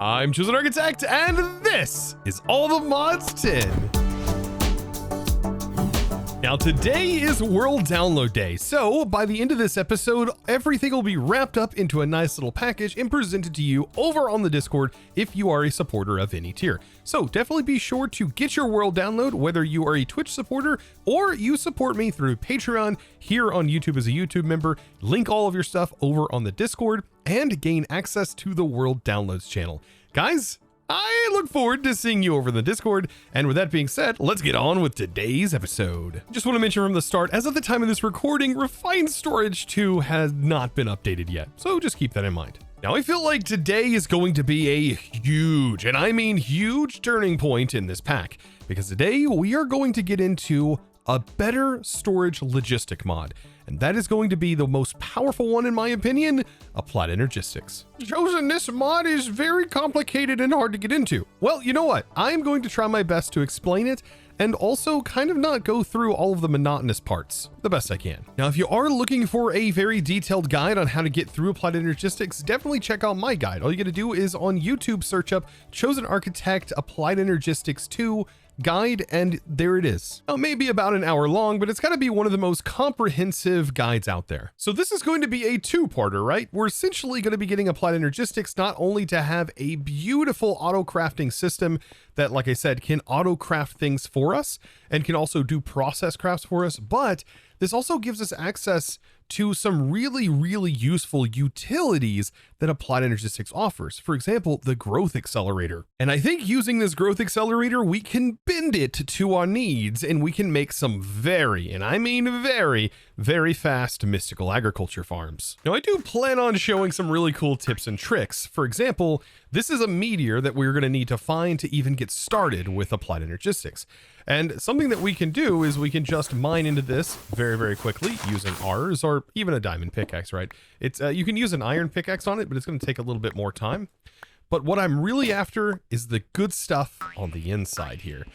I'm ChosenArchitect, and this is All the Mods 10. Now today is World Download Day, so by the end of this episode, everything will be wrapped up into a nice little package and presented to you over on the Discord if you are a supporter of any tier. So definitely be sure to get your World Download, whether you are a Twitch supporter or you support me through Patreon, here on YouTube as a YouTube member. Link all of your stuff over on the Discord and gain access to the World Downloads channel. Guys, I look forward to seeing you over in the Discord, and with that being said, let's get on with today's episode. Just want to mention from the start, as of the time of this recording, Refined Storage 2 has not been updated yet, so just keep that in mind. Now, I feel like today is going to be a huge, and I mean huge, turning point in this pack, because today we are going to get into a better storage logistic mod, and that is going to be the most powerful one in my opinion, Applied Energistics. Chosen, this mod is very complicated and hard to get into. Well, you know what? I'm going to try my best to explain it and also kind of not go through all of the monotonous parts the best I can. Now, if you are looking for a very detailed guide on how to get through Applied Energistics, definitely check out my guide. All you got to do is on YouTube search up ChosenArchitect Applied Energistics 2 guide, and there it is. Now, it may be about an hour long, but it's got to be one of the most comprehensive guides out there. So this is going to be a two-parter, right? We're essentially going to be getting Applied Energistics not only to have a beautiful auto-crafting system that, like I said, can auto-craft things for us and can also do process crafts for us, but this also gives us access to some really, really useful utilities that Applied Energistics offers. For example, the growth accelerator. And I think using this growth accelerator, we can bend it to our needs and we can make some very, and I mean very, very fast mystical agriculture farms. Now, I do plan on showing some really cool tips and tricks. For example, this is a meteor that we're going to need to find to even get started with Applied Energistics. And something that we can do is we can just mine into this very, very quickly using ours or even a diamond pickaxe, right? It's you can use an iron pickaxe on it, but it's going to take a little bit more time. But what I'm really after is the good stuff on the inside here.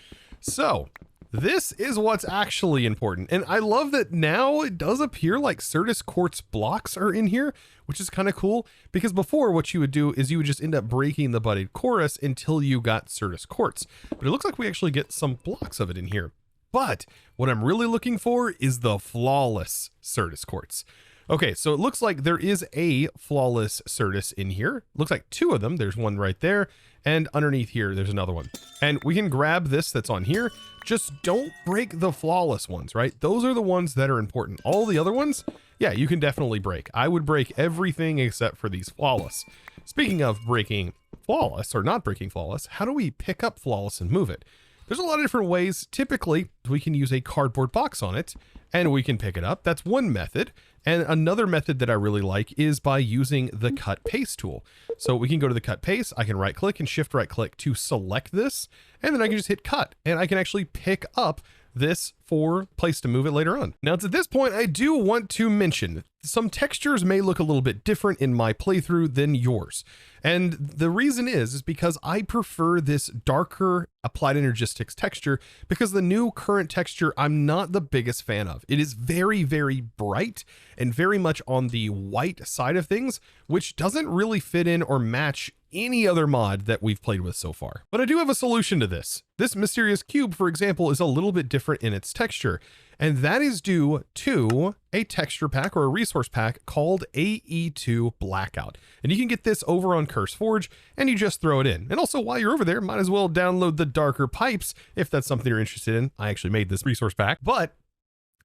So this is what's actually important. And I love that now it does appear like Ceris quartz blocks are in here, which is kind of cool, because before what you would do is you would just end up breaking the budded chorus until you got Ceris quartz. But it looks like we actually get some blocks of it in here. But what I'm really looking for is the flawless Ceris quartz. Okay, so it looks like there is a flawless Ceris in here. Looks like two of them. There's one right there, and underneath here, there's another one. And we can grab this that's on here. Just don't break the flawless ones, right? Those are the ones that are important. All the other ones, yeah, you can definitely break. I would break everything except for these flawless. Speaking of breaking flawless or not breaking flawless, how do we pick up flawless and move it? There's a lot of different ways. Typically, we can use a cardboard box on it and we can pick it up. That's one method. And another method that I really like is by using the cut paste tool. So we can go to the cut paste. I can right click and shift right click to select this. And then I can just hit cut and I can actually pick up this for place to move it later on. Now, to this point, I do want to mention some textures may look a little bit different in my playthrough than yours. And the reason is because I prefer this darker Applied Energistics texture because the new current texture I'm not the biggest fan of. It is very, very bright and very much on the white side of things, which doesn't really fit in or match any other mod that we've played with so far. But I do have a solution to this. This mysterious cube, for example, is a little bit different in its texture, and that is due to a texture pack or a resource pack called AE2 Blackout. And you can get this over on CurseForge and you just throw it in. And also while you're over there, might as well download the darker pipes if that's something you're interested in. I actually made this resource pack, but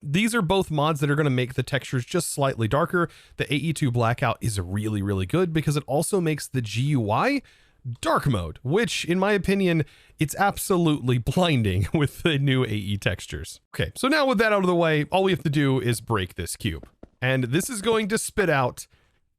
these are both mods that are going to make the textures just slightly darker. The AE2 Blackout is really, really good because it also makes the GUI dark mode, which in my opinion, it's absolutely blinding with the new AE textures. Okay, so now with that out of the way, all we have to do is break this cube. And this is going to spit out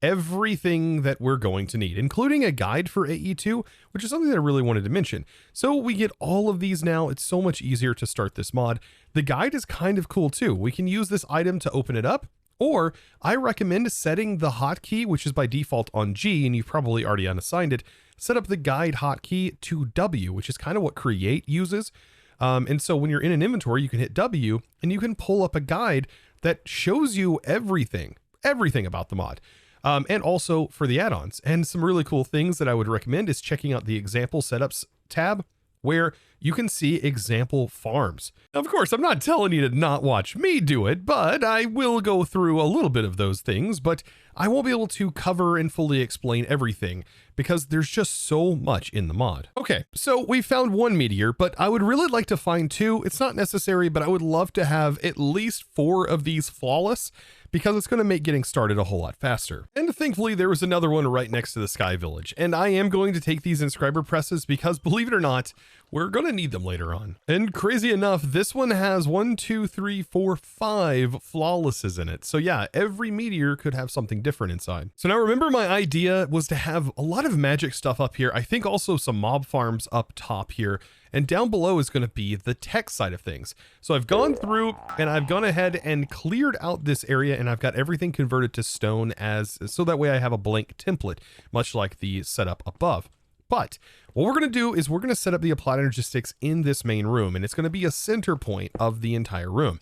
everything that we're going to need, including a guide for AE2, which is something that I really wanted to mention. So we get all of these now. It's so much easier to start this mod. The guide is kind of cool too. We can use this item to open it up, or I recommend setting the hotkey, which is by default on G, and you've probably already unassigned it, set up the guide hotkey to W, which is kind of what create uses. And so when you're in an inventory, you can hit W and you can pull up a guide that shows you everything about the mod. and also for the add-ons. And some really cool things that I would recommend is checking out the example setups tab, where you can see example farms. Of course, I'm not telling you to not watch me do it, but I will go through a little bit of those things, but I won't be able to cover and fully explain everything because there's just so much in the mod. Okay, so we found one meteor, but I would really like to find two. It's not necessary, but I would love to have at least 4 of these flawless, because it's going to make getting started a whole lot faster. And thankfully there was another one right next to the Sky Village. And I am going to take these inscriber presses because, believe it or not, we're going to need them later on. And crazy enough, this one has 1, 2, 3, 4, 5 flawlesses in it. So yeah, every meteor could have something different inside. So now remember, my idea was to have a lot of magic stuff up here. I think also some mob farms up top here. And down below is going to be the tech side of things. So I've gone through and I've gone ahead and cleared out this area, and I've got everything converted to stone so that way I have a blank template, much like the setup above. But what we're going to do is we're going to set up the applied energy sticks in this main room, and it's going to be a center point of the entire room.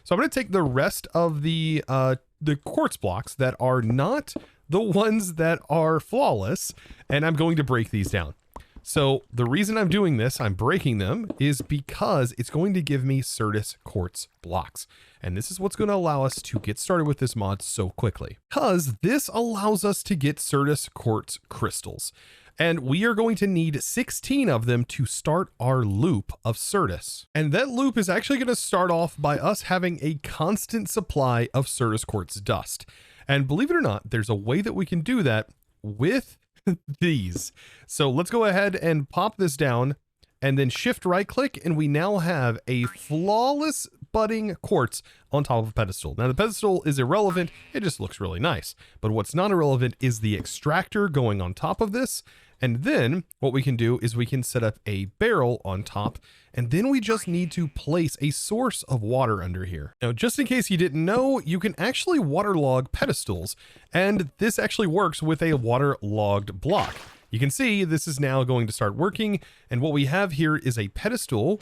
So I'm going to take the rest of the quartz blocks that are not the ones that are flawless, and I'm going to break these down. So the reason I'm doing this, I'm breaking them, is because it's going to give me Ceris quartz blocks. And this is what's going to allow us to get started with this mod so quickly, because this allows us to get Ceris quartz crystals. And we are going to need 16 of them to start our loop of Ceris. And that loop is actually going to start off by us having a constant supply of Ceris quartz dust. And believe it or not, there's a way that we can do that with these. So let's go ahead and pop this down and then shift right click, and we now have a flawless budding quartz on top of a pedestal. Now the pedestal is irrelevant, it just looks really nice. But what's not irrelevant is the extractor going on top of this. And then what we can do is we can set up a barrel on top, and then we just need to place a source of water under here. Now, just in case you didn't know, you can actually waterlog pedestals, and this actually works with a waterlogged block. You can see this is now going to start working, and what we have here is a pedestal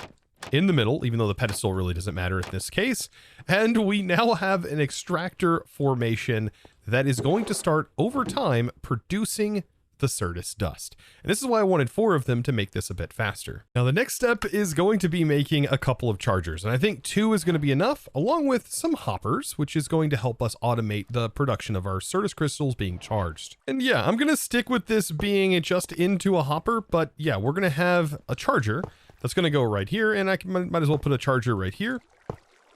in the middle, even though the pedestal really doesn't matter in this case. And we now have an extractor formation that is going to start over time producing the Ceris dust. And this is why I wanted 4 of them to make this a bit faster. Now the next step is going to be making a couple of chargers, and I think 2 is going to be enough, along with some hoppers, which is going to help us automate the production of our Ceris crystals being charged. And yeah, I'm going to stick with this being just into a hopper, but yeah, we're going to have a charger that's going to go right here, and I might as well put a charger right here.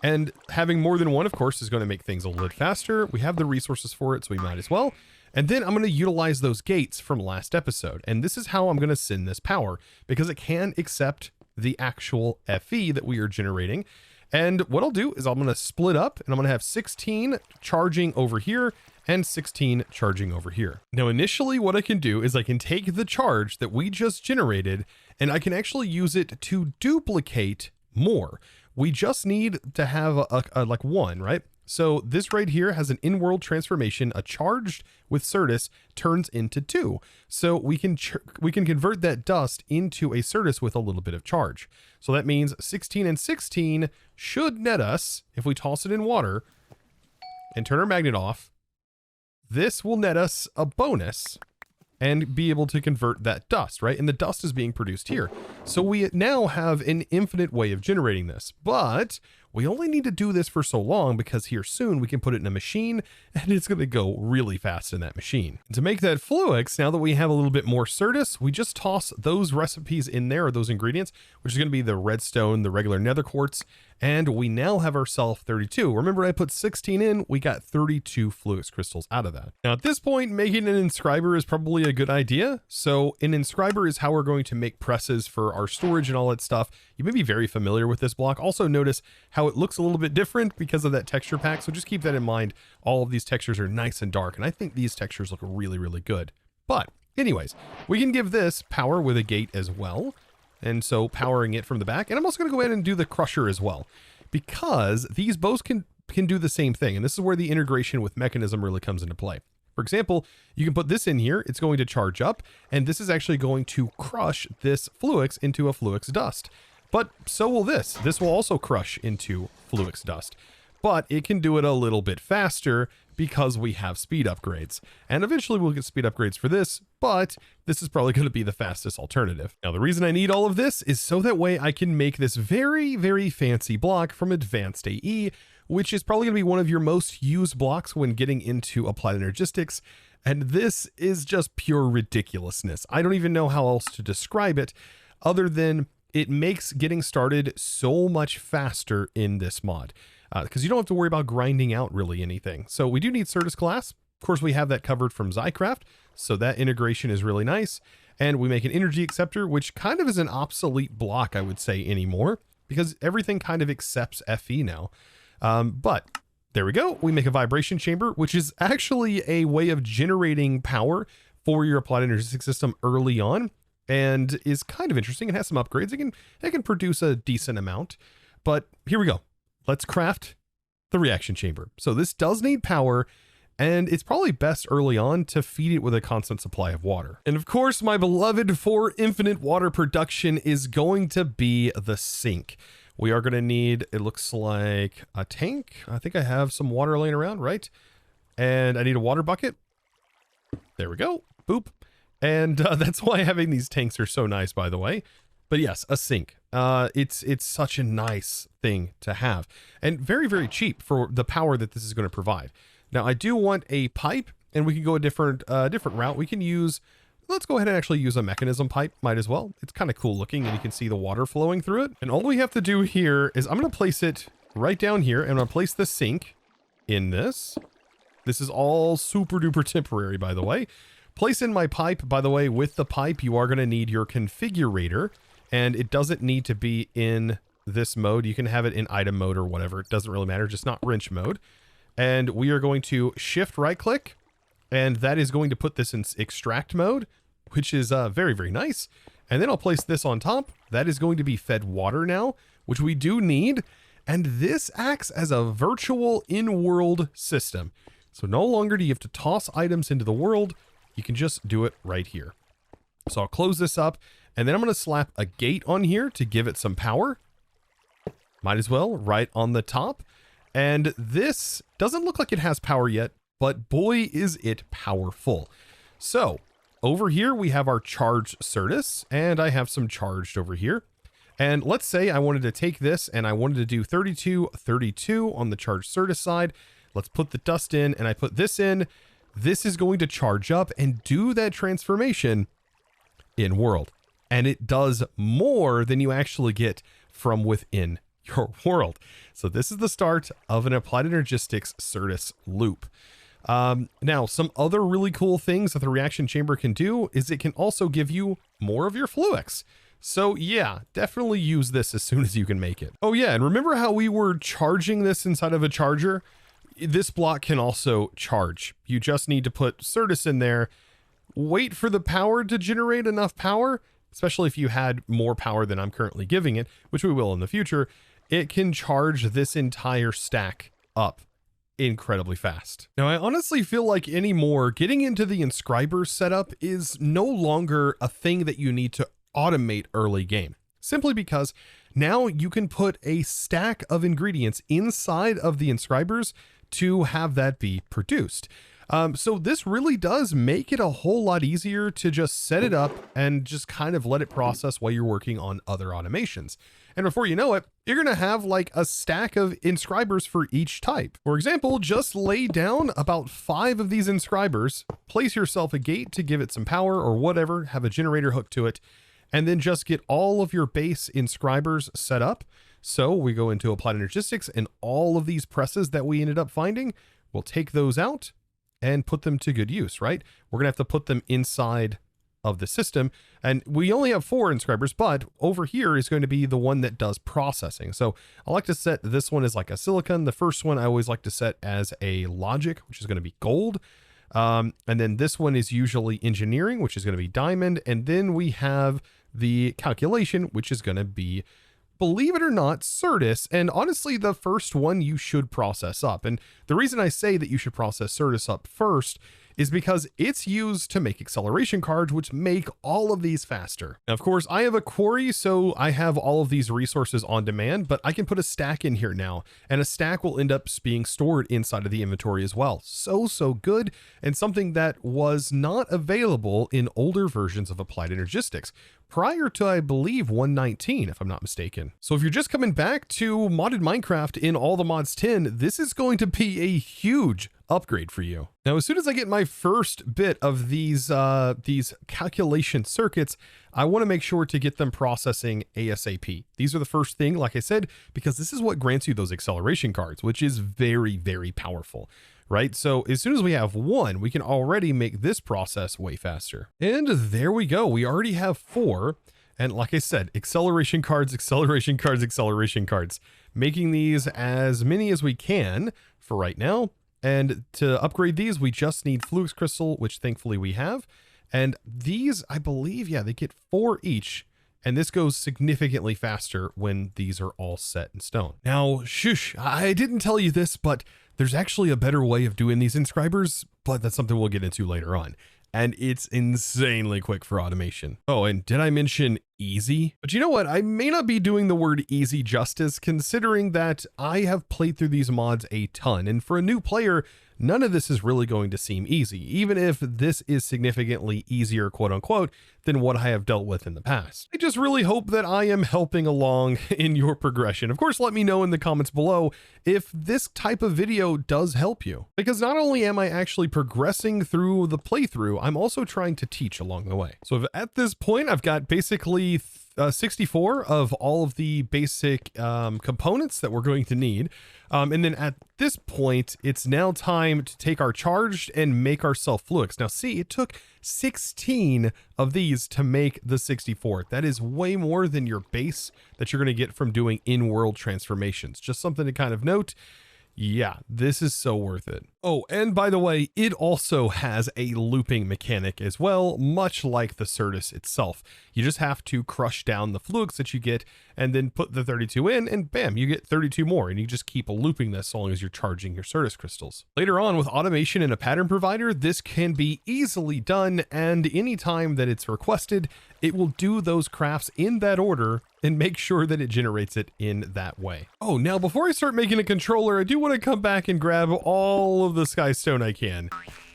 And having more than one, of course, is going to make things a little bit faster. We have the resources for it, so we might as well. And then I'm going to utilize those gates from last episode. And this is how I'm going to send this power, because it can accept the actual FE that we are generating. And what I'll do is I'm going to split up, and I'm going to have 16 charging over here and 16 charging over here. Now, initially what I can do is I can take the charge that we just generated, and I can actually use it to duplicate more. We just need to have like 1, right? So this right here has an in-world transformation. A charged with Ceris turns into 2. So we can convert that dust into a Ceris with a little bit of charge. So that means 16 and 16 should net us, if we toss it in water and turn our magnet off, this will net us a bonus and be able to convert that dust, right? And the dust is being produced here. So we now have an infinite way of generating this, but we only need to do this for so long, because here soon we can put it in a machine and it's going to go really fast in that machine. And to make that Fluix, now that we have a little bit more Ceris, we just toss those recipes in there, or those ingredients, which is going to be the redstone, the regular nether quartz, and we now have ourselves 32. Remember, I put 16 in, we got 32 Fluix crystals out of that. Now at this point, making an inscriber is probably a good idea. So an inscriber is how we're going to make presses for our storage and all that stuff. You may be very familiar with this block. Also notice how it looks a little bit different because of that texture pack. So just keep that in mind. All of these textures are nice and dark, and I think these textures look really, really good. But anyways, we can give this power with a gate as well. And so powering it from the back. And I'm also going to go ahead and do the crusher as well, because these both can do the same thing. And this is where the integration with mechanism really comes into play. For example, you can put this in here, it's going to charge up, and this is actually going to crush this Fluix into a Fluix dust. But so will this. This will also crush into Fluix dust. but it can do it a little bit faster because we have speed upgrades. And eventually we'll get speed upgrades for this, but this is probably going to be the fastest alternative. Now, the reason I need all of this is so that way I can make this very, very fancy block from AdvancedAE, which is probably going to be one of your most used blocks when getting into applied energistics. And this is just pure ridiculousness. I don't even know how else to describe it other than it makes getting started so much faster in this mod. Because you don't have to worry about grinding out really anything. So we do need Ceris class. Of course, we have that covered from Zycraft, so that integration is really nice. And we make an energy acceptor, which kind of is an obsolete block, I would say, anymore, because everything kind of accepts FE now. But there we go. We make a vibration chamber, which is actually a way of generating power for your applied energy system early on, and is kind of interesting. It has some upgrades. It can produce a decent amount. But here we go. Let's craft the reaction chamber. So this does need power, and it's probably best early on to feed it with a constant supply of water. And of course, my beloved for infinite water production is going to be the sink. We are going to need, it looks like a tank. I think I have some water laying around, right? And I need a water bucket. There we go. Boop. And that's why having these tanks are so nice, by the way. But yes, a sink. It's such a nice thing to have, and very, very cheap for the power that this is going to provide. Now, I do want a pipe, and we can go a different route. We can use, let's go ahead and actually use a mechanism pipe, might as well. It's kind of cool looking, and you can see the water flowing through it. And all we have to do here is I'm going to place it right down here, and I'm going to place the sink in this. This is all super duper temporary, by the way. Place in my pipe, by the way. With the pipe, you are going to need your configurator. And it doesn't need to be in this mode. You can have it in item mode or whatever. It doesn't really matter, just not wrench mode. And we are going to shift right click, and that is going to put this in extract mode, which is very, very nice. And then I'll place this on top. That is going to be fed water now, which we do need. And this acts as a virtual in-world system. So no longer do you have to toss items into the world. You can just do it right here. So I'll close this up. And then I'm going to slap a gate on here to give it some power. Might as well, right on the top. And this doesn't look like it has power yet, but boy, is it powerful. So over here, we have our charged Ceris, and I have some charged over here. And let's say I wanted to take this and I wanted to do 32, 32 on the charged Ceris side. Let's put the dust in, and I put this in. This is going to charge up and do that transformation in world. And it does more than you actually get from within your world. So this is the start of an applied energistics Ceris loop. Now, some other really cool things that the reaction chamber can do is it can also give you more of your Fluix. So yeah, definitely use this as soon as you can make it. Oh yeah, and remember how we were charging this inside of a charger? This block can also charge. You just need to put Ceris in there, wait for the power to generate enough power, especially if you had more power than I'm currently giving it, which we will in the future. It can charge this entire stack up incredibly fast. Now, I honestly feel like anymore, getting into the Inscriber setup is no longer a thing that you need to automate early game, simply because now you can put a stack of ingredients inside of the Inscribers to have that be produced. So this really does make it a whole lot easier to just set it up and just kind of let it process while you're working on other automations. And before you know it, you're going to have like a stack of inscribers for each type. For example, just lay down about 5 of these inscribers, place yourself a gate to give it some power or whatever, have a generator hooked to it, and then just get all of your base inscribers set up. So we go into applied energistics, and all of these presses that we ended up finding, we'll take those out and put them to good use, right? We're gonna have to put them inside of the system, and we only have 4 inscribers, but over here is going to be the one that does processing. So I like to set this one as like a silicon. The first one I always like to set as a logic, which is going to be gold. And then this one is usually engineering, which is going to be diamond. And then we have the calculation, which is going to be, believe it or not, Ceris. And honestly, the first one you should process up. And the reason I say that you should process Ceris up first is because it's used to make acceleration cards, which make all of these faster. Now, of course, I have a quarry, so I have all of these resources on demand, but I can put a stack in here now, and a stack will end up being stored inside of the inventory as well. So good, and something that was not available in older versions of Applied Energistics, prior to, I believe, 1.19, if I'm not mistaken. So if you're just coming back to modded Minecraft in all the mods 10, this is going to be a huge upgrade for you. Now, as soon as I get my first bit of these calculation circuits, I want to make sure to get them processing ASAP. These are the first thing, like I said, because this is what grants you those acceleration cards, which is very, very powerful. Right? So as soon as we have one, we can already make this process way faster. And there we go. We already have 4. And like I said, acceleration cards, acceleration cards, acceleration cards, making these as many as we can for right now. And to upgrade these, we just need Flux Crystal, which thankfully we have. And these, I believe, yeah, they get 4 each. And this goes significantly faster when these are all set in stone. Now, shush, I didn't tell you this, but there's actually a better way of doing these inscribers, but that's something we'll get into later on. And it's insanely quick for automation. Oh, and did I mention easy? But you know what? I may not be doing the word easy justice, considering that I have played through these mods a ton. And for a new player, none of this is really going to seem easy, even if this is significantly easier, quote unquote, than what I have dealt with in the past. I just really hope that I am helping along in your progression. Of course, let me know in the comments below if this type of video does help you, because not only am I actually progressing through the playthrough, I'm also trying to teach along the way. So at this point, I've got basically 64 of all of the basic components that we're going to need. And then at this point, it's now time to take our charged and make ourselves fluix. Now see, it took 16 of these to make the 64. That is way more than your base that you're going to get from doing in-world transformations. Just something to kind of note. Yeah, this is so worth it. Oh, and by the way, it also has a looping mechanic as well, much like the Ceris itself. You just have to crush down the fluix that you get and then put the 32 in, and bam, you get 32 more, and you just keep looping this so long as you're charging your Ceris crystals. Later on, with automation and a pattern provider, this can be easily done, and anytime that it's requested, it will do those crafts in that order and make sure that it generates it in that way. Oh, now before I start making a controller, I do want to come back and grab all of the skystone I can.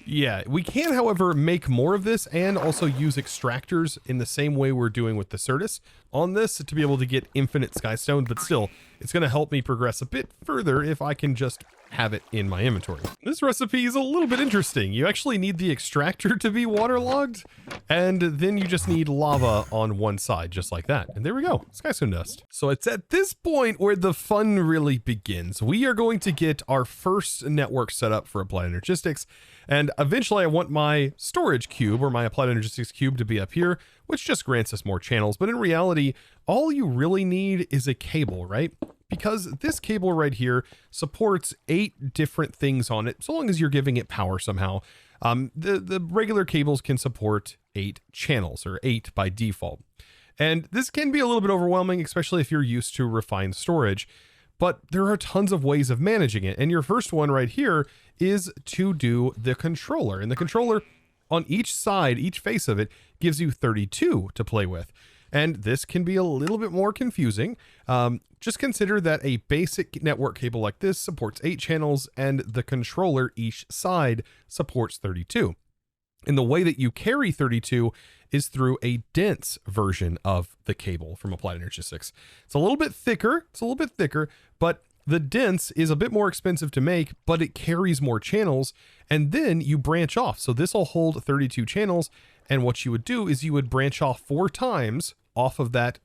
Yeah, we can, however, make more of this and also use extractors in the same way we're doing with the Ceris on this to be able to get infinite skystone, but still, it's going to help me progress a bit further if I can just have it in my inventory. This recipe is a little bit interesting. You actually need the extractor to be waterlogged, and then you just need lava on one side, just like that. And there we go, skystone dust. So it's at this point where the fun really begins. We are going to get our first network set up for Applied Energistics, and eventually I want my storage cube or my Applied Energistics cube to be up here, which just grants us more channels. But in reality, all you really need is a cable, right? Because this cable right here supports 8 different things on it, so long as you're giving it power somehow. The regular cables can support 8 channels, or 8 by default. And this can be a little bit overwhelming, especially if you're used to refined storage, but there are tons of ways of managing it. And your first one right here is to do the controller. And the controller on each side, each face of it, gives you 32 to play with. And this can be a little bit more confusing. Just consider that a basic network cable like this supports 8 channels, and the controller each side supports 32. And the way that you carry 32 is through a dense version of the cable from Applied Energistics. It's a little bit thicker, but the dense is a bit more expensive to make, but it carries more channels, and then you branch off. So this will hold 32 channels, and what you would do is you would branch off 4 times off of that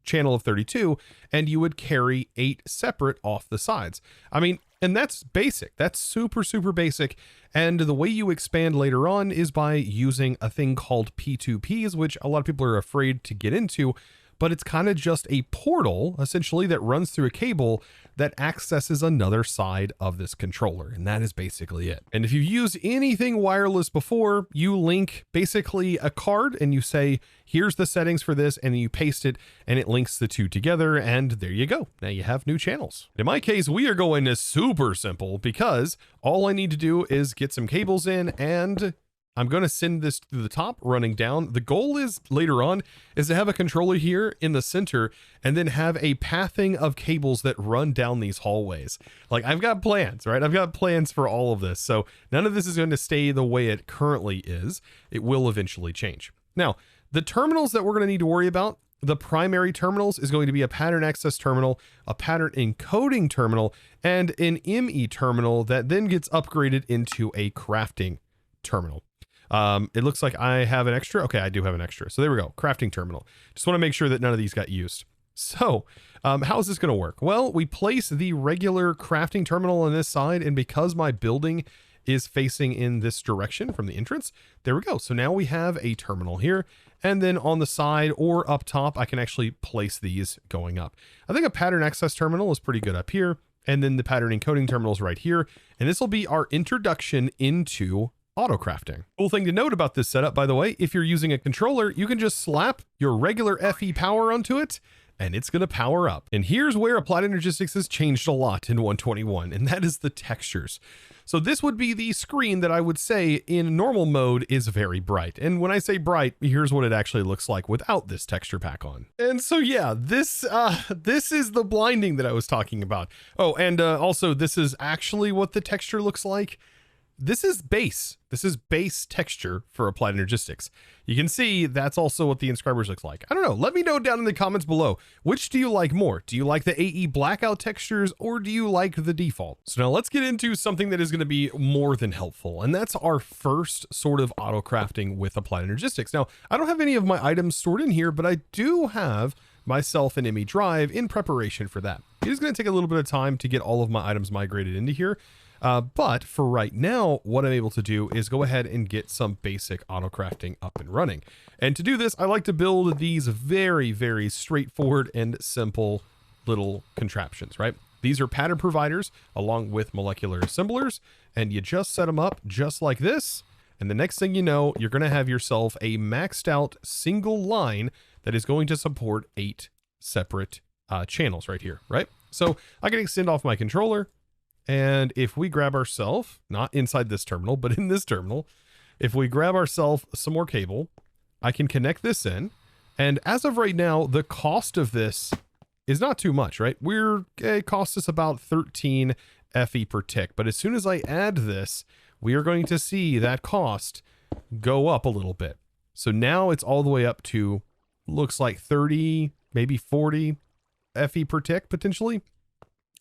channel of 32, and you would carry 8 separate off the sides. I mean, and that's basic. That's super, super basic. And the way you expand later on is by using a thing called P2Ps, which a lot of people are afraid to get into, but it's kind of just a portal essentially that runs through a cable that accesses another side of this controller. And that is basically it. And if you've used anything wireless before, you link basically a card and you say, here's the settings for this, and then you paste it and it links the two together, and there you go. Now you have new channels. In my case, we are going to super simple because all I need to do is get some cables in, and I'm going to send this to the top running down. The goal is later on is to have a controller here in the center and then have a pathing of cables that run down these hallways. Like, I've got plans, right? I've got plans for all of this. So none of this is going to stay the way it currently is. It will eventually change. Now, the terminals that we're going to need to worry about, the primary terminals is going to be a pattern access terminal, a pattern encoding terminal, and an ME terminal that then gets upgraded into a crafting terminal. It looks like I have an extra. Okay, I do have an extra. So there we go. Crafting terminal. Just want to make sure that none of these got used. So how is this going to work? Well, we place the regular crafting terminal on this side, and because my building is facing in this direction from the entrance, there we go. So now we have a terminal here, and then on the side or up top, I can actually place these going up. I think a pattern access terminal is pretty good up here, and then the pattern encoding terminal is right here, and this will be our introduction into Autocrafting. Cool thing to note about this setup, by the way, if you're using a controller, you can just slap your regular FE power onto it and it's going to power up. And here's where Applied Energistics has changed a lot in 121, and that is the textures. So this would be the screen that I would say in normal mode is very bright. And when I say bright, here's what it actually looks like without this texture pack on. And so yeah, this is the blinding that I was talking about. Oh, and also this is actually what the texture looks like. This is base. This is base texture for Applied Energistics. You can see that's also what the Inscribers looks like. I don't know. Let me know down in the comments below. Which do you like more? Do you like the AE blackout textures, or do you like the default? So now let's get into something that is going to be more than helpful. And that's our first sort of auto crafting with Applied Energistics. Now, I don't have any of my items stored in here, but I do have myself an ME drive in preparation for that. It is going to take a little bit of time to get all of my items migrated into here. But for right now, what I'm able to do is go ahead and get some basic auto crafting up and running. And to do this, I like to build these very, very straightforward and simple little contraptions, right? These are pattern providers along with molecular assemblers, and you just set them up just like this. And the next thing you know, you're going to have yourself a maxed out single line that is going to support 8 separate channels right here, right? So I can extend off my controller. And if we grab ourselves, not inside this terminal, but in this terminal, if we grab ourselves some more cable, I can connect this in. And as of right now, the cost of this is not too much, right? It costs us about 13 FE per tick. But as soon as I add this, we are going to see that cost go up a little bit. So now it's all the way up to, looks like 30, maybe 40 FE per tick potentially,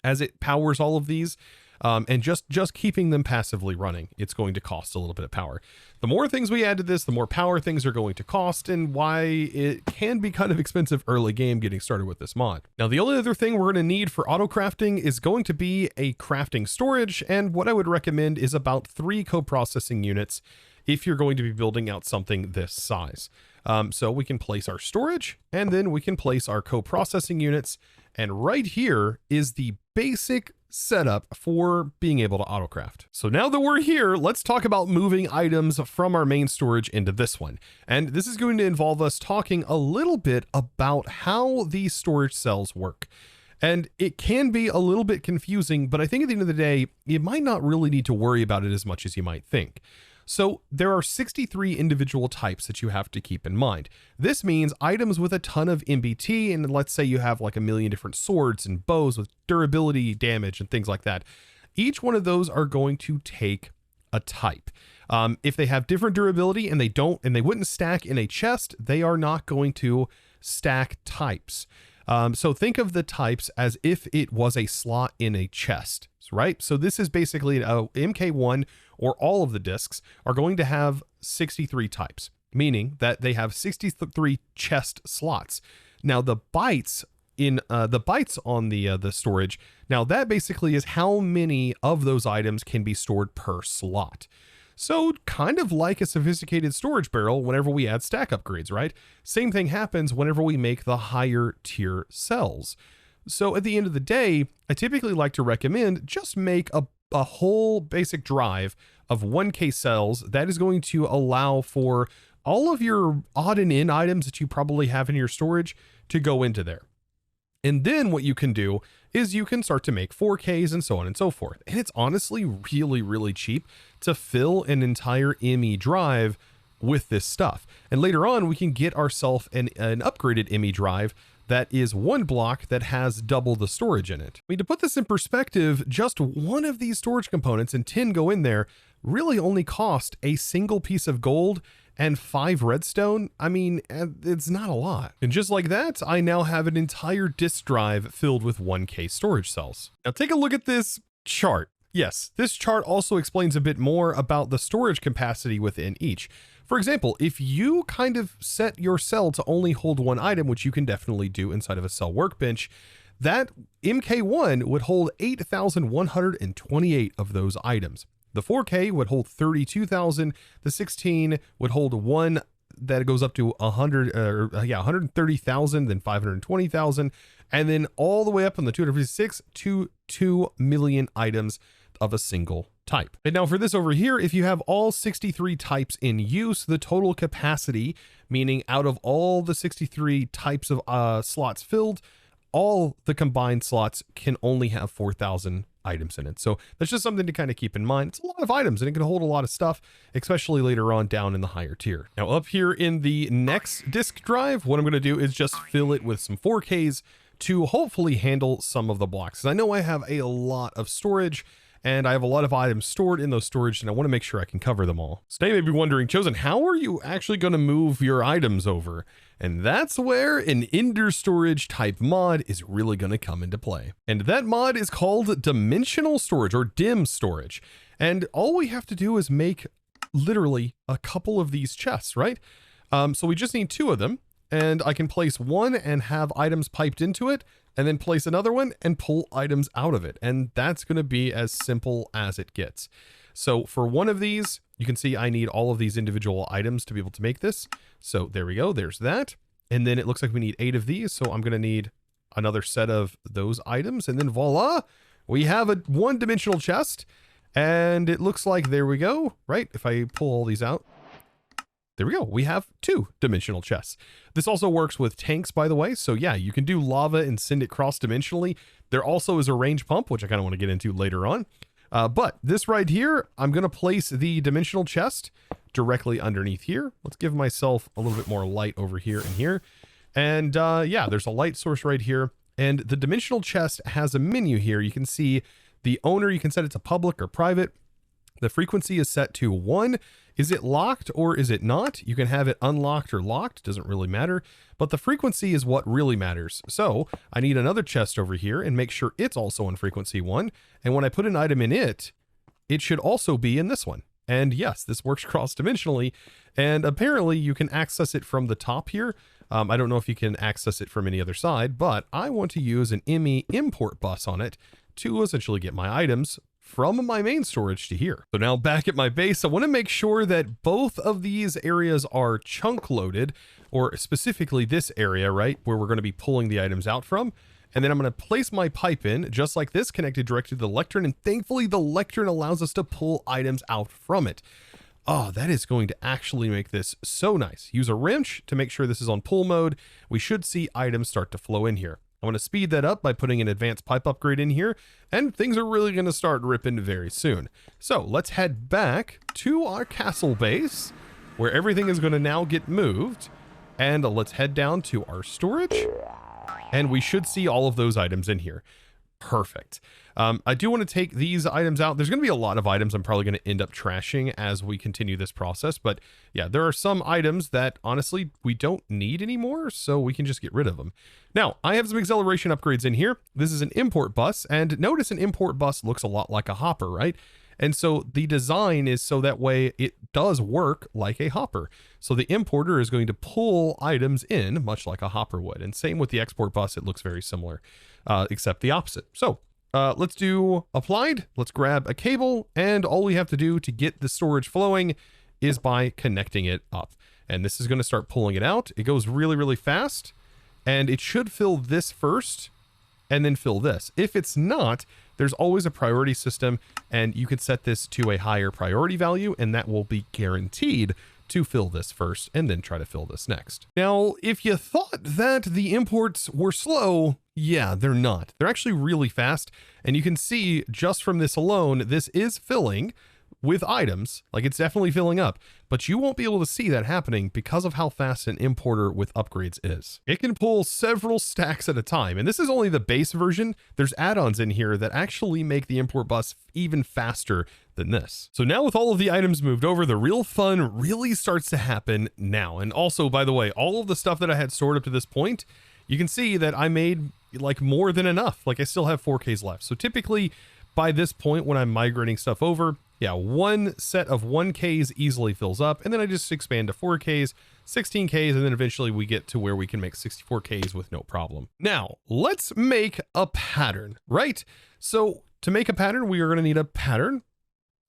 as it powers all of these. And just keeping them passively running, it's going to cost a little bit of power. The more things we add to this, the more power things are going to cost, and why it can be kind of expensive early game getting started with this mod. Now, the only other thing we're going to need for auto crafting is going to be a crafting storage, and what I would recommend is about 3 co-processing units if you're going to be building out something this size. So we can place our storage, and then we can place our co-processing units, and right here is the basic setup for being able to autocraft. So now that we're here, let's talk about moving items from our main storage into this one. And this is going to involve us talking a little bit about how these storage cells work. And it can be a little bit confusing, but I think at the end of the day, you might not really need to worry about it as much as you might think. So there are 63 individual types that you have to keep in mind. This means items with a ton of MBT, and let's say you have like a million different swords and bows with durability damage and things like that. Each one of those are going to take a type. If they have different durability and they wouldn't stack in a chest, they are not going to stack types. So think of the types as if it was a slot in a chest, right? So this is basically a MK1, or all of the discs are going to have 63 types, meaning that they have 63 chest slots. Now the bytes on the storage, now that basically is how many of those items can be stored per slot. So kind of like a sophisticated storage barrel whenever we add stack upgrades, right? Same thing happens whenever we make the higher tier cells. So at the end of the day, I typically like to recommend just make a whole basic drive of 1K cells that is going to allow for all of your odd and end items that you probably have in your storage to go into there. And then what you can do is you can start to make 4Ks and so on and so forth. And it's honestly really, really cheap to fill an entire ME drive with this stuff. And later on, we can get ourselves an upgraded ME drive that is one block that has double the storage in it. I mean, to put this in perspective, just one of these storage components and 10 go in there really only cost a single piece of gold and 5 redstone. I mean, it's not a lot. And just like that, I now have an entire disk drive filled with 1K storage cells. Now take a look at this chart. Yes, this chart also explains a bit more about the storage capacity within each. For example, if you kind of set your cell to only hold one item, which you can definitely do inside of a cell workbench, that MK1 would hold 8,128 of those items. The 4K would hold 32,000. The 16 would hold one that goes up to 130,000, then 520,000, and then all the way up on the 256 to 2 million items of a single type. And now for this over here, if you have all 63 types in use, the total capacity, meaning out of all the 63 types of slots filled, all the combined slots can only have 4,000 items in it. So that's just something to kind of keep in mind. It's a lot of items and it can hold a lot of stuff, especially later on down in the higher tier. Now up here in the next disk drive, what I'm going to do is just fill it with some 4Ks to hopefully handle some of the blocks. I know I have a lot of storage and I have a lot of items stored in those storage and I want to make sure I can cover them all. So now you may be wondering, Chosen, how are you actually going to move your items over? And that's where an Ender storage type mod is really going to come into play. And that mod is called dimensional storage or dim storage. And all we have to do is make literally a couple of these chests, right? So we just need 2 of them and I can place one and have items piped into it and then place another one and pull items out of it. And that's going to be as simple as it gets. So for one of these, you can see I need all of these individual items to be able to make this. So there we go. There's that. And then it looks like we need 8 of these. So I'm going to need another set of those items. And then voila, we have a 1-dimensional chest. And it looks like, there we go, right? If I pull all these out, there we go. We have 2-dimensional chests. This also works with tanks, by the way. So yeah, you can do lava and send it cross-dimensionally. There also is a range pump, which I kind of want to get into later on. But this right here, I'm going to place the dimensional chest directly underneath here. Let's give myself a little bit more light over here and here. And yeah, there's a light source right here. And the dimensional chest has a menu here. You can see the owner, you can set it to public or private. The frequency is set to 1. Is it locked or is it not? You can have it unlocked or locked, doesn't really matter, but the frequency is what really matters. So I need another chest over here and make sure it's also on frequency 1. And when I put an item in it, it should also be in this one. And yes, this works cross-dimensionally, and apparently you can access it from the top here. I don't know if you can access it from any other side, but I want to use an ME import bus on it to essentially get my items from my main storage to here. So now back at my base, I want to make sure that both of these areas are chunk loaded, or specifically this area, right, where we're going to be pulling the items out from. And then I'm going to place my pipe in just like this, connected directly to the lectern. And thankfully the lectern allows us to pull items out from it. Oh, that is going to actually make this so nice. Use a wrench to make sure this is on pull mode. We should see items start to flow in here. I'm going to speed that up by putting an advanced pipe upgrade in here, and things are really going to start ripping very soon. So let's head back to our castle base where everything is going to now get moved, and let's head down to our storage, and we should see all of those items in here. Perfect. I do want to take these items out. There's going to be a lot of items I'm probably going to end up trashing as we continue this process. But yeah, there are some items that honestly we don't need anymore, so we can just get rid of them. Now, I have some acceleration upgrades in here. This is an import bus, and notice an import bus looks a lot like a hopper, right? And so the design is so that way it does work like a hopper. So the importer is going to pull items in much like a hopper would. And same with the export bus, it looks very similar, except the opposite. So let's do applied. Let's grab a cable, and all we have to do to get the storage flowing is by connecting it up. And this is going to start pulling it out. It goes really, really fast, and it should fill this first and then fill this. If it's not, there's always a priority system, and you could set this to a higher priority value, and that will be guaranteed to fill this first and then try to fill this next. Now, if you thought that the imports were slow, yeah, they're not. They're actually really fast, and you can see just from this alone, this is filling with items. Like, it's definitely filling up, but you won't be able to see that happening because of how fast an importer with upgrades is. It can pull several stacks at a time, and this is only the base version. There's add-ons in here that actually make the import bus even faster than this. So now with all of the items moved over, the real fun really starts to happen now. And also, by the way, all of the stuff that I had stored up to this point, you can see that I made like more than enough. Like, I still have 4Ks left. So typically by this point, when I'm migrating stuff over, yeah, one set of 1Ks easily fills up, and then I just expand to 4Ks, 16Ks, and then eventually we get to where we can make 64Ks with no problem. Now, let's make a pattern, right? So to make a pattern, we are going to need a pattern,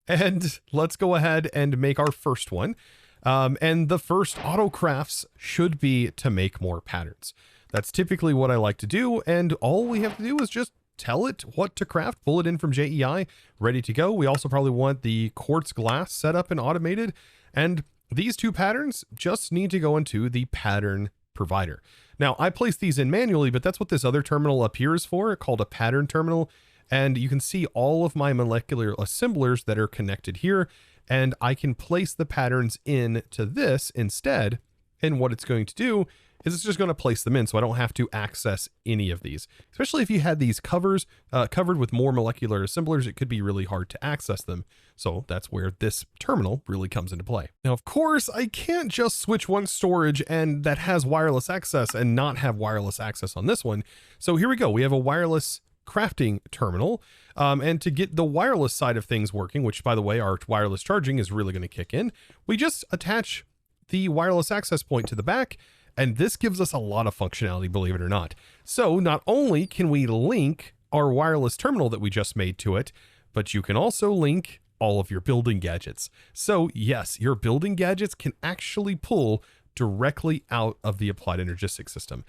and let's go ahead and make our first one. And the first autocrafts should be to make more patterns. That's typically what I like to do, and all we have to do is just tell it what to craft, pull it in from JEI, ready to go. We also probably want the quartz glass set up and automated, and these two patterns just need to go into the pattern provider. Now, I place these in manually, but that's what this other terminal up here is for, called a pattern terminal, and you can see all of my molecular assemblers that are connected here, and I can place the patterns in to this instead, and what it's going to do is it's just going to place them in, so I don't have to access any of these. Especially if you had these covers covered with more molecular assemblers, it could be really hard to access them. So that's where this terminal really comes into play. Now, of course, I can't just switch one storage and that has wireless access and not have wireless access on this one. So here we go. We have a wireless crafting terminal. And to get the wireless side of things working, which, by the way, our wireless charging is really going to kick in, we just attach the wireless access point to the back. And this gives us a lot of functionality, believe it or not. So not only can we link our wireless terminal that we just made to it, but you can also link all of your building gadgets. So yes, your building gadgets can actually pull directly out of the Applied Energistics system.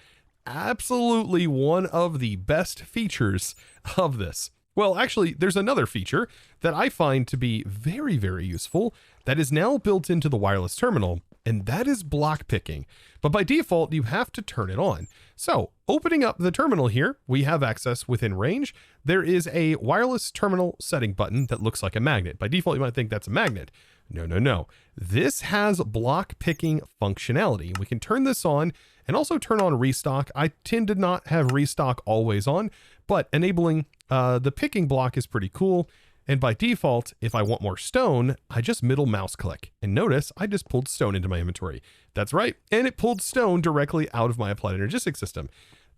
Absolutely one of the best features of this. Well, actually, there's another feature that I find to be very, very useful that is now built into the wireless terminal, and that is block picking. But by default, you have to turn it on. So opening up the terminal here, we have access within range. There is a wireless terminal setting button that looks like a magnet. By default, you might think that's a magnet. No, no, no. This has block picking functionality. We can turn this on and also turn on restock. I tend to not have restock always on, but enabling the picking block is pretty cool. And by default, if I want more stone, I just middle mouse click. And notice I just pulled stone into my inventory. That's right. And it pulled stone directly out of my Applied Energistics system.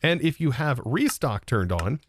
And if you have restock turned on,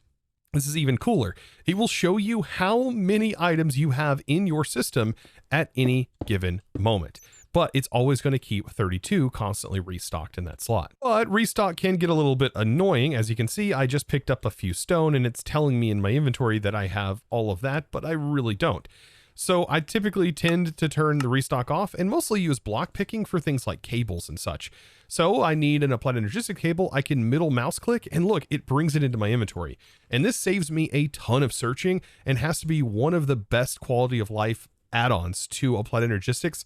this is even cooler. It will show you how many items you have in your system at any given moment. But it's always going to keep 32 constantly restocked in that slot. But restock can get a little bit annoying. As you can see, I just picked up a few stone and it's telling me in my inventory that I have all of that, but I really don't. So I typically tend to turn the restock off and mostly use block picking for things like cables and such. So I need an Applied Energistics cable. I can middle mouse click and look, it brings it into my inventory. And this saves me a ton of searching and has to be one of the best quality of life add-ons to Applied Energistics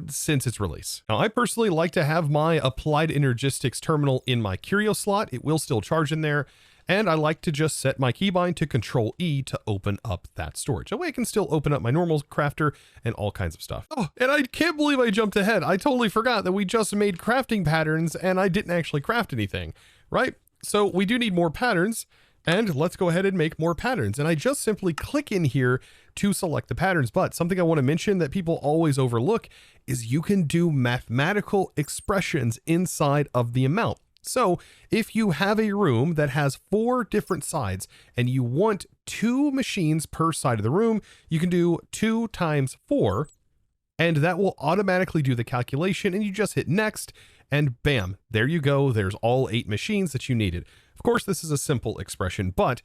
since its release. Now, I personally like to have my Applied Energistics terminal in my Curio slot. It will still charge in there. And I like to just set my keybind to Control E to open up that storage. That way I can still open up my normal crafter and all kinds of stuff. Oh, and I can't believe I jumped ahead. I totally forgot that we just made crafting patterns and I didn't actually craft anything, right? So we do need more patterns. And let's go ahead and make more patterns. And I just simply click in here to select the patterns. But something I want to mention that people always overlook is you can do mathematical expressions inside of the amount. So if you have a room that has 4 different sides and you want 2 machines per side of the room, you can do 2 times 4, and that will automatically do the calculation, and you just hit next and bam, there you go. There's all 8 machines that you needed. Of course, this is a simple expression, but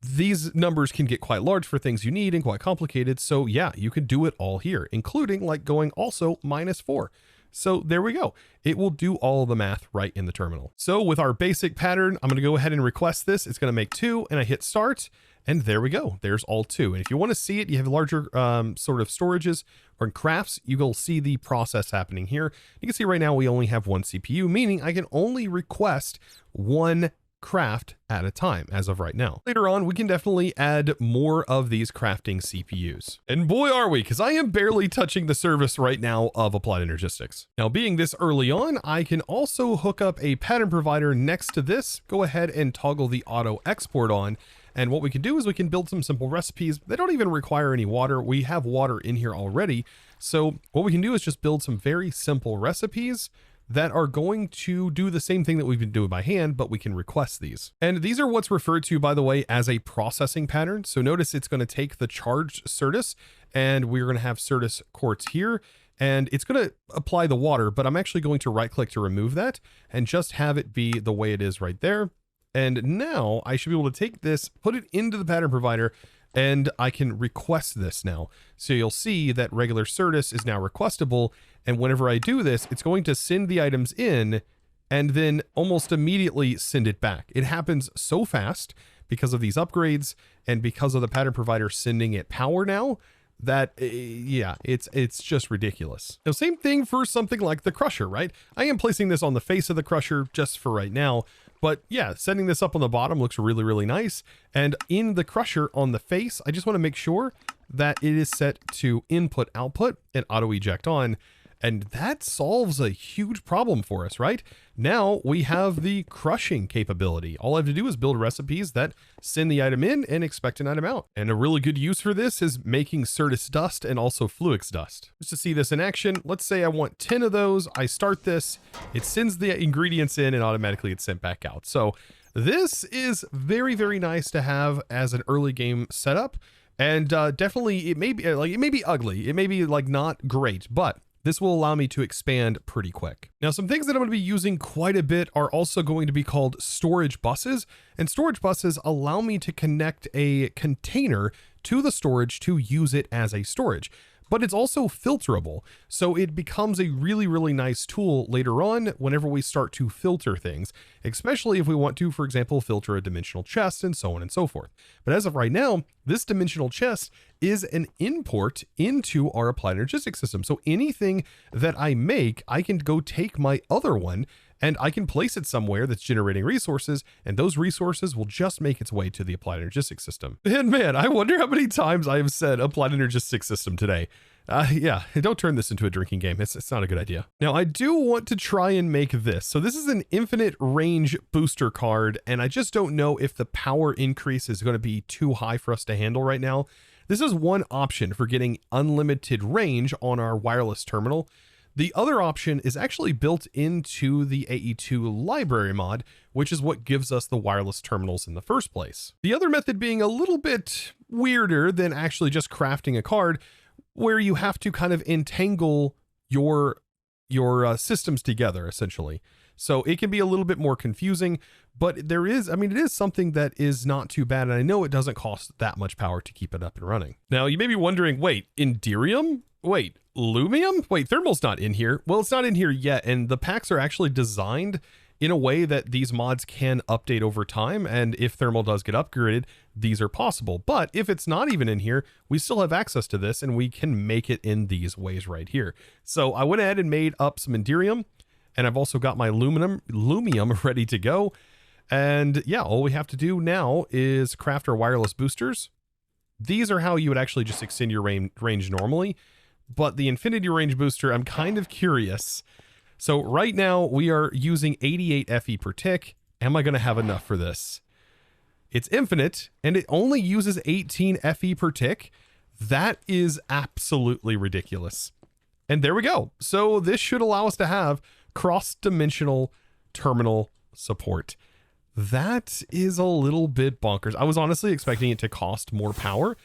these numbers can get quite large for things you need and quite complicated. So yeah, you can do it all here, including like going also -4. So there we go. It will do all the math right in the terminal. So with our basic pattern, I'm going to go ahead and request this. It's going to make 2 and I hit start and there we go. There's all 2. And if you want to see it, you have larger sort of storages or in crafts, you will see the process happening here. You can see right now we only have 1 CPU, meaning I can only request 1 craft at a time as of right now. Later on, we can definitely add more of these crafting CPUs. And boy, are we, because I am barely touching the service right now of Applied Energistics. Now, being this early on, I can also hook up a pattern provider next to this, go ahead and toggle the auto export on. And what we can do is we can build some simple recipes. They don't even require any water. We have water in here already. So what we can do is just build some very simple recipes that are going to do the same thing that we've been doing by hand, but we can request these. And these are what's referred to, by the way, as a processing pattern. So notice it's going to take the charged Ceris, and we're going to have Ceris quartz here, and it's going to apply the water, but I'm actually going to right click to remove that and just have it be the way it is right there. And now I should be able to take this, put it into the pattern provider, and I can request this now. So you'll see that regular Ceris is now requestable. And whenever I do this, it's going to send the items in and then almost immediately send it back. It happens so fast because of these upgrades and because of the pattern provider sending it power now that, yeah, it's just ridiculous. Now, same thing for something like the crusher, right? I am placing this on the face of the crusher just for right now. But yeah, setting this up on the bottom looks really, really nice. And in the crusher on the face, I just want to make sure that it is set to input output and auto eject on. And that solves a huge problem for us, right? Now we have the crushing capability. All I have to do is build recipes that send the item in and expect an item out. And a really good use for this is making Ceris dust and also Fluix dust. Just to see this in action, let's say I want 10 of those. I start this, it sends the ingredients in and automatically it's sent back out. So this is very, very nice to have as an early game setup. And definitely it may be ugly. It may be like not great, but this will allow me to expand pretty quick. Now, some things that I'm going to be using quite a bit are also going to be called storage buses. And storage buses allow me to connect a container to the storage to use it as a storage. But it's also filterable. So it becomes a really, really nice tool later on whenever we start to filter things, especially if we want to, for example, filter a dimensional chest and so on and so forth. But as of right now, this dimensional chest is an import into our Applied Energistics system. So anything that I make, I can go take my other one and I can place it somewhere that's generating resources, and those resources will just make its way to the Applied Energistics system. And man, I wonder how many times I have said Applied Energistics system today. Yeah, don't turn this into a drinking game. It's not a good idea. Now, I do want to try and make this. So this is an infinite range booster card, and I just don't know if the power increase is going to be too high for us to handle right now. This is one option for getting unlimited range on our wireless terminal. The other option is actually built into the AE2 library mod, which is what gives us the wireless terminals in the first place. The other method being a little bit weirder than actually just crafting a card, where you have to kind of entangle your systems together, essentially. So it can be a little bit more confusing, but there is, I mean, it is something that is not too bad. And I know it doesn't cost that much power to keep it up and running. Now, you may be wondering, wait, Inderium? Wait, Lumium? Wait, Thermal's not in here. Well, it's not in here yet. And the packs are actually designed in a way that these mods can update over time. And if Thermal does get upgraded, these are possible. But if it's not even in here, we still have access to this and we can make it in these ways right here. So I went ahead and made up some Inderium, and I've also got my Lumium ready to go. And yeah, all we have to do now is craft our wireless boosters. These are how you would actually just extend your range normally. But the infinity range booster, I'm kind of curious. So right now we are using 88 FE per tick. Am I going to have enough for this? It's infinite and it only uses 18 FE per tick. That is absolutely ridiculous. And there we go. So this should allow us to have cross-dimensional terminal support. That is a little bit bonkers. I was honestly expecting it to cost more power,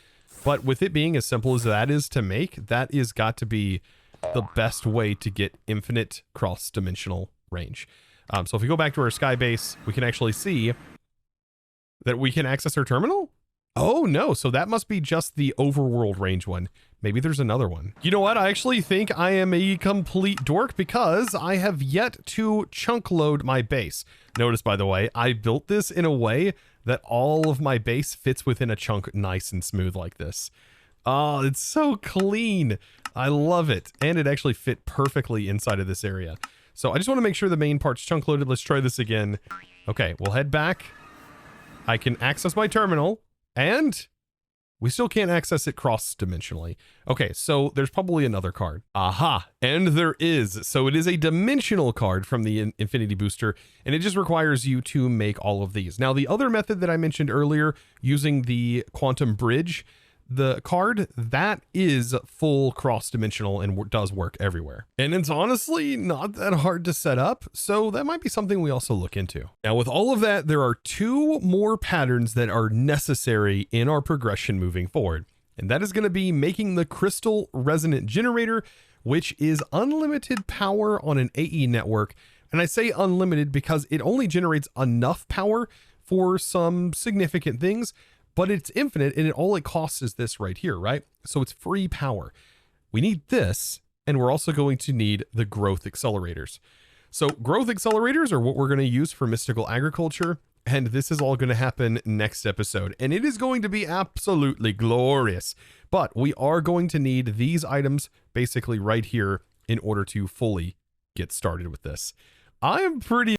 but with it being as simple as that is to make, that is got to be the best way to get infinite cross-dimensional range. So if we go back to our sky base, we can actually see that we can access our terminal. Oh no, so that must be just the overworld range one. Maybe there's another one. You know what? I actually think I am a complete dork because I have yet to chunk load my base. Notice, by the way, I built this in a way that all of my base fits within a chunk nice and smooth like this. Oh, it's so clean. I love it. And it actually fit perfectly inside of this area. So I just want to make sure the main part's chunk loaded. Let's try this again. Okay, we'll head back. I can access my terminal, and we still can't access it cross-dimensionally. Okay, so there's probably another card. Aha, and there is. So it is a dimensional card from the Infinity Booster, and it just requires you to make all of these. Now, the other method that I mentioned earlier, using the Quantum Bridge, the card, that is full cross-dimensional and does work everywhere. And it's honestly not that hard to set up, so that might be something we also look into. Now, with all of that, there are 2 more patterns that are necessary in our progression moving forward. And that is going to be making the Crystal Resonant Generator, which is unlimited power on an AE network. And I say unlimited because it only generates enough power for some significant things, but it's infinite, and all it costs is this right here, right? So it's free power. We need this, and we're also going to need the growth accelerators. So growth accelerators are what we're going to use for mystical agriculture, and this is all going to happen next episode, and it is going to be absolutely glorious. But we are going to need these items basically right here in order to fully get started with this. I am pretty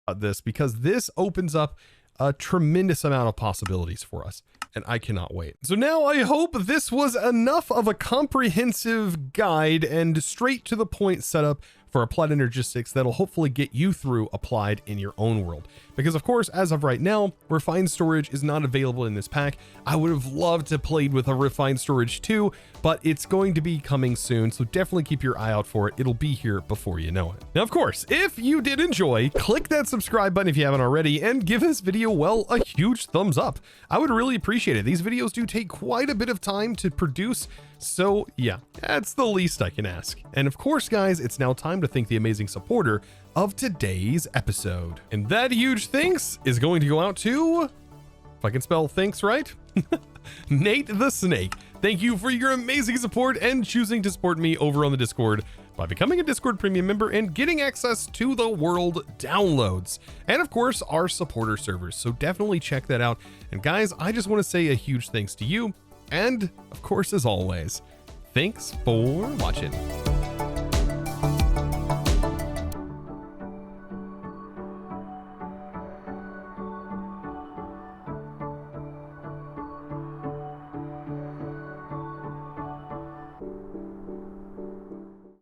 about this because this opens up a tremendous amount of possibilities for us, and I cannot wait. So now I hope this was enough of a comprehensive guide and straight to the point setup for Applied Energistics that'll hopefully get you through Applied in your own world. Because of course, as of right now, Refined Storage is not available in this pack. I would have loved to played with a Refined Storage too, but it's going to be coming soon, so definitely keep your eye out for it. It'll be here before you know it. Now, of course, if you did enjoy, click that subscribe button if you haven't already, and give this video, well, a huge thumbs up. I would really appreciate it. These videos do take quite a bit of time to produce, so yeah, that's the least I can ask. And of course, guys, it's now time to thank the amazing supporter of today's episode. And that huge thanks is going to go out to, if I can spell thanks right, Nate the Snake. Thank you for your amazing support and choosing to support me over on the Discord by becoming a Discord premium member and getting access to the world downloads. And of course, our supporter servers. So definitely check that out. And guys, I just want to say a huge thanks to you. And of course, as always, thanks for watching.